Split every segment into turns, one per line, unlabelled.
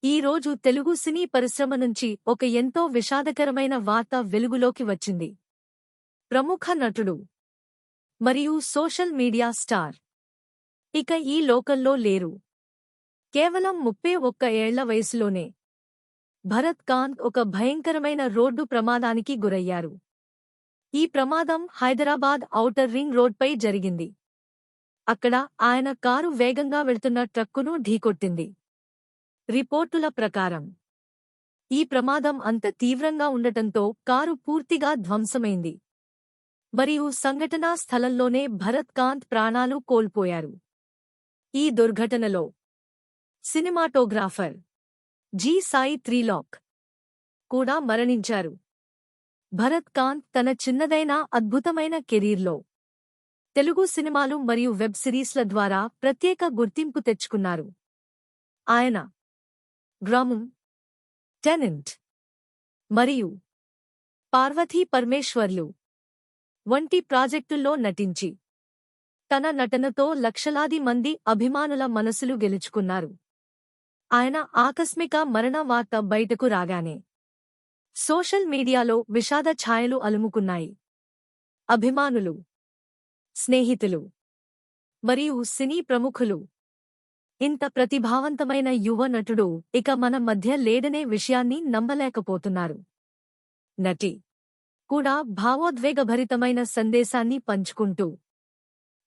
ఈ రోజు తెలుగు సినీ పరిశ్రమ నుంచి ఒక ఎంతో విషాదకరమైన వార్త వెలుగులోకి వచ్చింది. ప్రముఖ నటుడు మరియు సోషల్ మీడియా స్టార్ ఇక ఈ లోకంలో లేరు. కేవలం 31 ఏళ్ల వయసులోనే భరత్ కాంత్ ఒక భయంకరమైన రోడ్డు ప్రమాదానికి గురయ్యారు. ఈ ప్రమాదం హైదరాబాద్ ఔటర్ రింగ్ రోడ్పై జరిగింది. అక్కడ ఆయన కారు వేగంగా వెళ్తున్న ట్రక్కును ఢీకొట్టింది. రిపోర్టుల ప్రకారం ఈ ప్రమాదం అంత తీవ్రంగా ఉండటంతో కారు పూర్తిగా ధ్వంసమైంది మరియు సంఘటనా స్థలంలోనే భరత్ కాంత్ ప్రాణాలు కోల్పోయారు. ఈ దుర్ఘటనలో సినిమాటోగ్రాఫర్ జి సాయి త్రిలోక్ కూడా మరణించారు. భరత్ కాంత్ తన చిన్నదైన అద్భుతమైన కెరీర్లో తెలుగు సినిమాలు మరియు వెబ్ సిరీస్ల ద్వారా ప్రత్యేక గుర్తింపు తెచ్చుకున్నారు. ఆయన గ్రామం, టెనెంట్ మరియు పార్వతీ పరమేశ్వర్లు వంటి ప్రాజెక్టుల్లో నటించి తన నటనతో లక్షలాది మంది అభిమానుల మనసులు గెలుచుకున్నారు. ఆయన ఆకస్మిక మరణ వార్త బయటకు రాగానే సోషల్ మీడియాలో విషాద ఛాయలు అలుముకున్నాయి. అభిమానులు, స్నేహితులు మరియు సినీ ప్రముఖులు ఇంత ప్రతిభావంతమైన యువ నటుడు ఇక మన మధ్య లేడనే విషయాన్ని నమ్మలేకపోతున్నారు. నటి కూడా భావోద్వేగభరితమైన సందేశాన్ని పంచుకుంటూ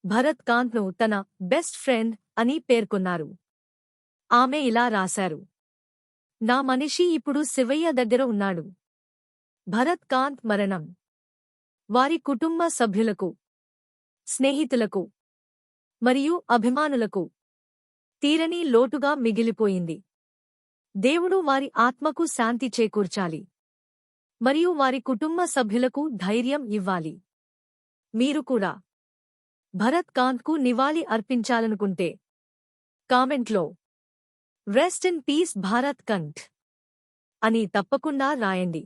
భరత్ కాంత్ను తన బెస్ట్ ఫ్రెండ్ అని పేర్కొన్నారు. ఆమె ఇలా రాశారు: నా మనిషి ఇప్పుడు శివయ్య దగ్గర ఉన్నాడు. భరత్ కాంత్ మరణం వారి కుటుంబ సభ్యులకు, స్నేహితులకు మరియు అభిమానులకు తీరని లోటుగా మిగిలిపోయింది. దేవుడు వారి ఆత్మకు శాంతి చేకూర్చాలి మరియు వారి కుటుంబ సభ్యులకు ధైర్యం ఇవ్వాలి. మీరు కూడా భరత్ కాంత్కు నివాళి అర్పించాలనుకుంటే కామెంట్లో rest in peace Bharat Kanth అని తప్పకుండా రాయండి.